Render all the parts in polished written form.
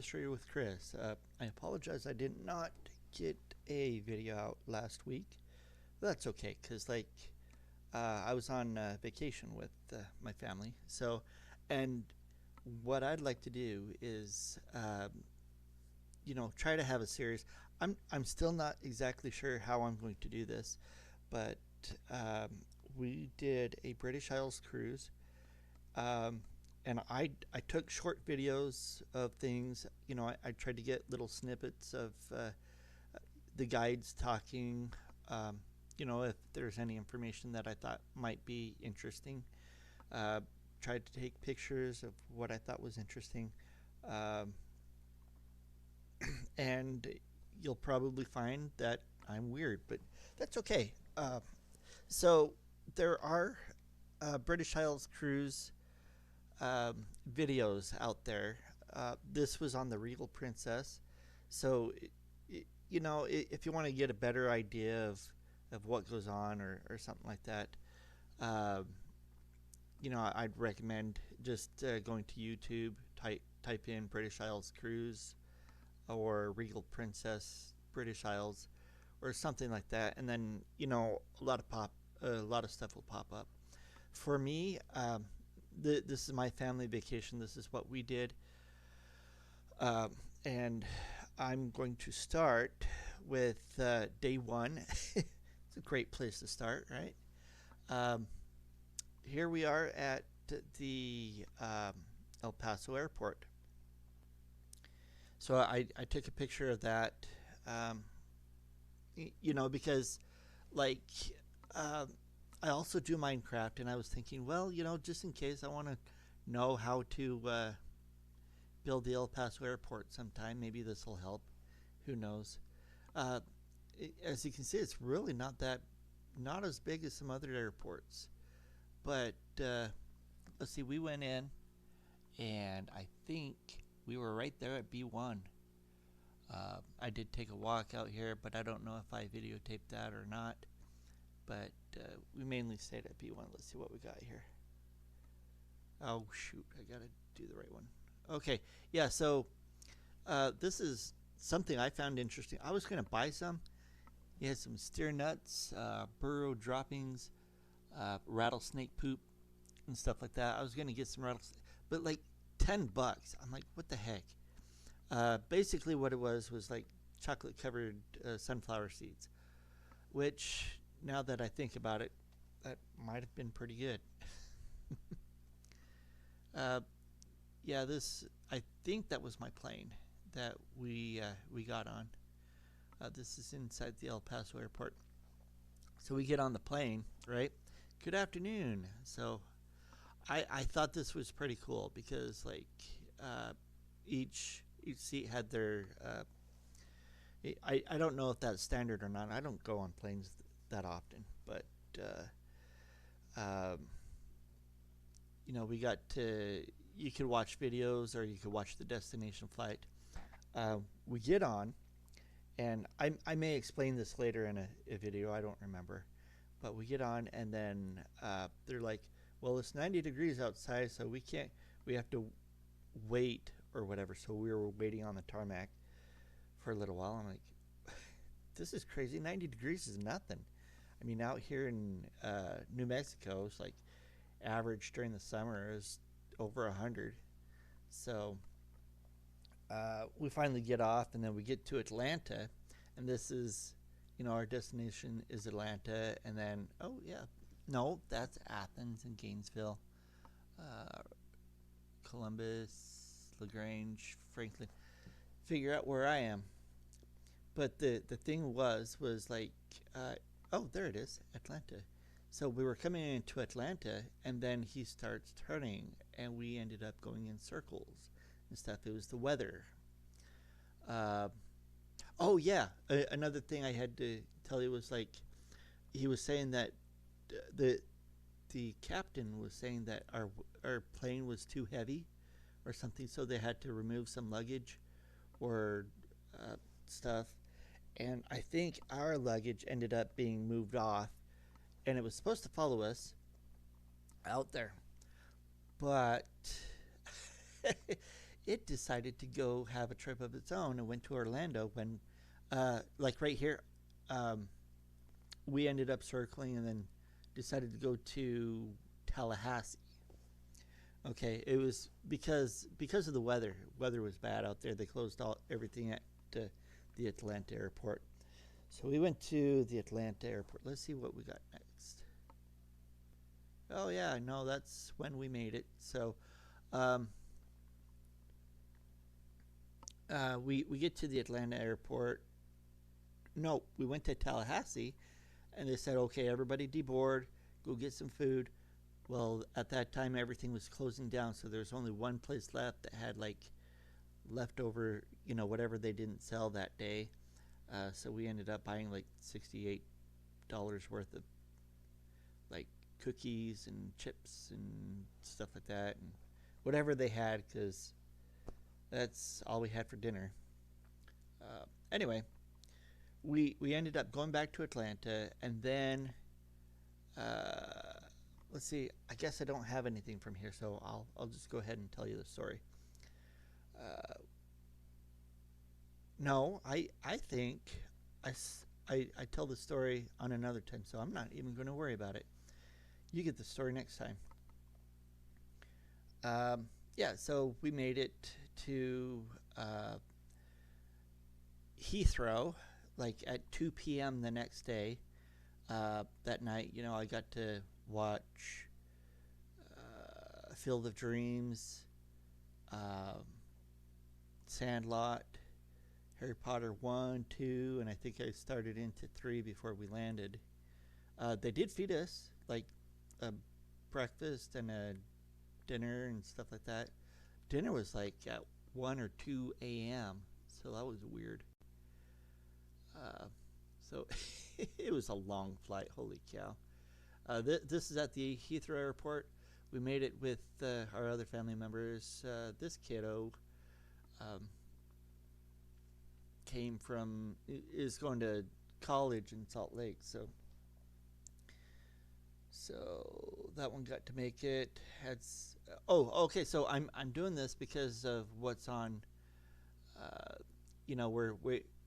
History with Chris. I apologize I did not get a video out last week. That's okay, because I was on vacation with my family. And what I'd like to do is, try to have a series. I'm still not exactly sure how I'm going to do this, but um, we did a British Isles cruise. Um, and I took short videos of things. I tried to get little snippets of the guides talking. Um, if there's any information that I thought might be interesting. Uh, Tried to take pictures of what I thought was interesting. Um, and you'll probably find that I'm weird, but that's okay. So there are British Isles cruise videos out there. This was on the Regal Princess, so if you want to get a better idea of what goes on or something like that, uh, I'd recommend just going to YouTube, type in British Isles cruise or Regal Princess British Isles or something like that, and then a lot of stuff will pop up. For me, this is my family vacation. This is what we did. And I'm going to start with day one. It's a great place to start, right? Um, Here we are at the El Paso airport. So I took a picture of that, um, because like uh, I also do Minecraft, and I was thinking, well, just in case I want to know how to build the El Paso airport sometime, maybe this will help. Who knows? Uh, as you can see, it's really not as big as some other airports. But let's see, we went in, and I think we were right there at B1. I did take a walk out here, but I don't know if I videotaped that or not. But we mainly stayed at B1. Let's see what we got here. Oh, shoot. I got to do the right one. Okay. Yeah, so this is something I found interesting. I was going to buy some. He had some steer nuts, burro droppings, rattlesnake poop, and stuff like that. I was going to get some rattlesnake, but like $10. I'm like, what the heck? Basically, what it was like chocolate covered sunflower seeds, which now that I think about it, that might have been pretty good. uh, yeah, I think that was my plane that we got on. This is inside the El Paso airport. So we get on the plane, right? Good afternoon. So I thought this was pretty cool because uh, each seat had their I don't know if that's standard or not. I don't go on planes that often, but um, we got to you could watch videos or you could watch the destination flight. We get on, and I may explain this later in a video. I don't remember, but we get on, and then they're like, "Well, it's 90 degrees outside, so we can't. We have to wait or whatever." So we were waiting on the tarmac for a little while. I'm like, "This is crazy. 90 degrees is nothing." I mean, out here in New Mexico, it's like average during the summer is over 100. So we finally get off, and then we get to Atlanta, and this is, our destination is Atlanta, and then no, that's Athens and Gainesville, uh, Columbus, LaGrange, Franklin. Figure out where I am. But the thing was like, oh, there it is, Atlanta. So we were coming into Atlanta, and then he starts turning, and we ended up going in circles and stuff. It was the weather. Uh, oh yeah, another thing I had to tell you was like he was saying that the the captain was saying that our plane was too heavy or something, so they had to remove some luggage or stuff. And I think our luggage ended up being moved off, and it was supposed to follow us out there, but it decided to go have a trip of its own and went to Orlando when, like right here, um, we ended up circling and then decided to go to Tallahassee. Okay, it was because of the weather. Weather was bad out there. They closed all everything at the Atlanta airport. So we went to the Atlanta airport. Let's see what we got next. Oh yeah, no, that's when we made it. So um, we get to the Atlanta airport. No, we went to Tallahassee, and they said, okay, everybody deboard, go get some food. Well, at that time, everything was closing down, so there was only one place left that had like leftover, whatever they didn't sell that day. So we ended up buying like $68 worth of like cookies and chips and stuff like that, and whatever they had, because that's all we had for dinner. Anyway, we ended up going back to Atlanta, and then uh, let's see. I guess I don't have anything from here, so I'll just go ahead and tell you the story. Uh, no, I think I, I tell the story on another time, so I'm not even going to worry about it. You get the story next time. Yeah, so we made it to uh, Heathrow like at 2 p.m. the next day. That night, I got to watch Field of Dreams, um, Sandlot, Harry Potter 1, 2, and I think I started into 3 before we landed. They did feed us like a breakfast and a dinner and stuff like that. Dinner was like at 1 or 2 a.m., so that was weird. Uh, so it was a long flight. Holy cow. This is at the Heathrow Airport. We made it with our other family members. This kiddo um, is going to college in Salt Lake, so that one got to make it. Okay. So I'm doing this because of what's on. We're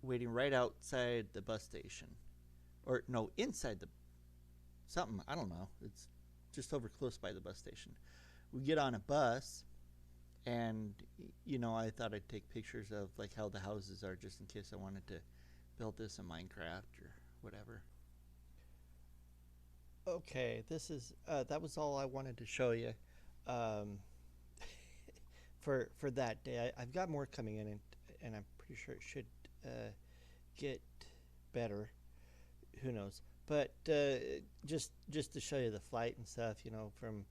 waiting right outside the bus station, or no, inside the something. I don't know. It's just over close by the bus station. We get on a bus, and I thought I'd take pictures of like how the houses are, just in case I wanted to build this in Minecraft or whatever. Okay, this is that was all I wanted to show you um, for that day. I've got more coming in, and I'm pretty sure it should get better. Who knows? But just to show you the flight and stuff, from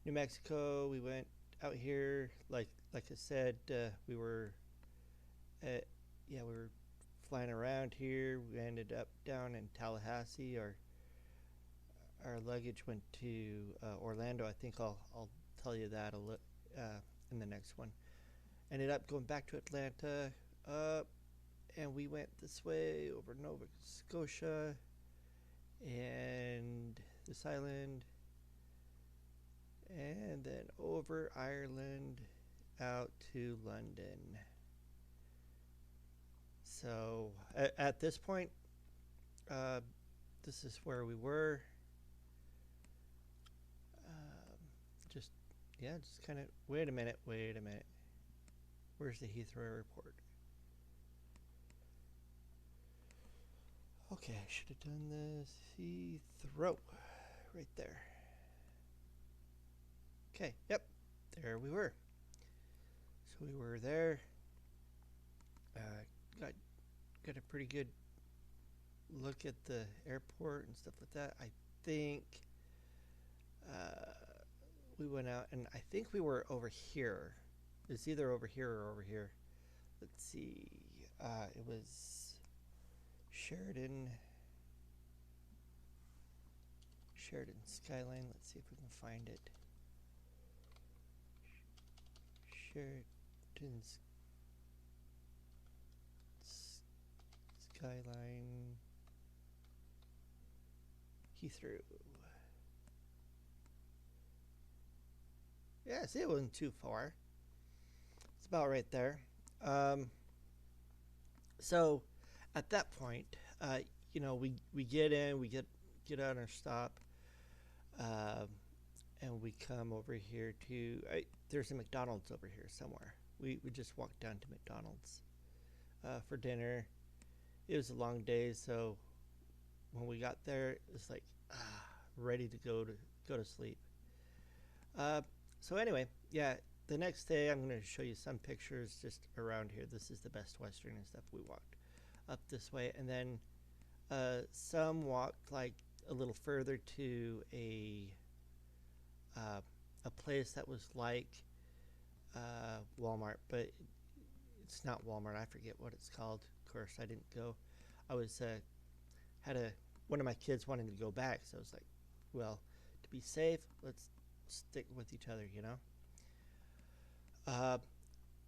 New Mexico, we went out here. Like I said, we were we were flying around here. We ended up down in Tallahassee. Our luggage went to Orlando. I think I'll tell you that in the next one. Ended up going back to Atlanta, and we went this way over Nova Scotia and this island, and then over Ireland out to London. So at this point, uh, this is where we were. Just just kind of wait a minute. Where's the Heathrow Airport? Okay, I should have done this. Heathrow, right there. Okay, yep, there we were. So we were there. Got a pretty good look at the airport and stuff like that. I think we went out, and I think we were over here. It's either over here or over here. Let's see. It was Sheridan Skyline. Let's see if we can find it. Sheridan's Skyline Heathrow. Yeah, see, it wasn't too far. It's about right there. Um, so at that point, we get in, get on our stop, um, and we come over here to. There's a McDonald's over here somewhere. We just walked down to McDonald's for dinner. It was a long day, so when we got there, it was like ready to go to sleep. Uh, so anyway, yeah, the next day I'm going to show you some pictures just around here. This is the Best Western and stuff. We walked up this way, and then some walked like a little further to a place that was like Walmart, but it's not Walmart. I forget what it's called. Of course, I didn't go. I was had a one of my kids wanted to go back, so I was like, well, to be safe, let's stick with each other, you know. Uh,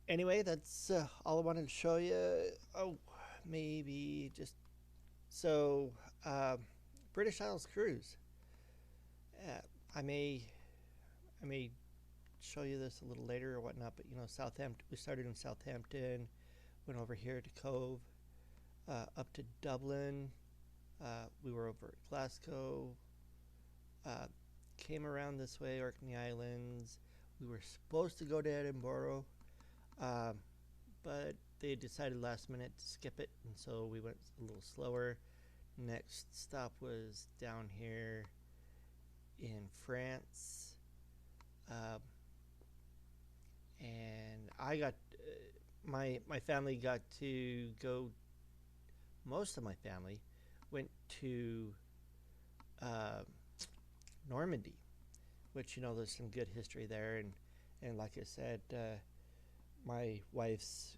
anyway, that's all I wanted to show you. Oh, maybe just so British Isles cruise. Uh, I may I may show you this a little later or whatnot, but you know, Southampton. We started in Southampton, went over here to Cove, up to Dublin. We were over at Glasgow. Uh, Came around this way, Orkney Islands. We were supposed to go to Edinburgh, um, but they decided last minute to skip it, and so we went a little slower. Next stop was down here in France, um, and I got my family got to go. Most of my family went to uh, Normandy, which you know there's some good history there, and like I said, my wife's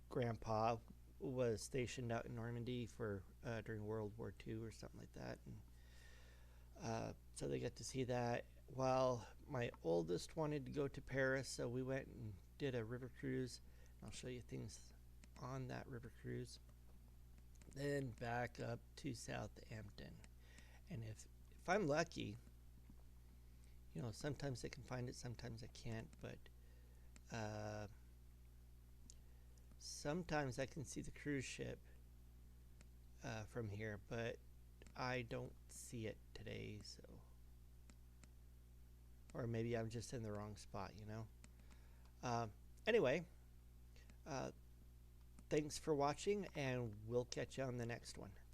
grandpa was stationed out in Normandy for during World War II or something like that, and so they got to see that. While my oldest wanted to go to Paris, so we went and did a river cruise. I'll show you things on that river cruise. Then back up to Southampton, and if I'm lucky, you know, sometimes I can find it, sometimes I can't, but sometimes I can see the cruise ship from here, but I don't see it today, so. Or maybe I'm just in the wrong spot, you know. Anyway, uh, thanks for watching, and we'll catch you on the next one. Thanks.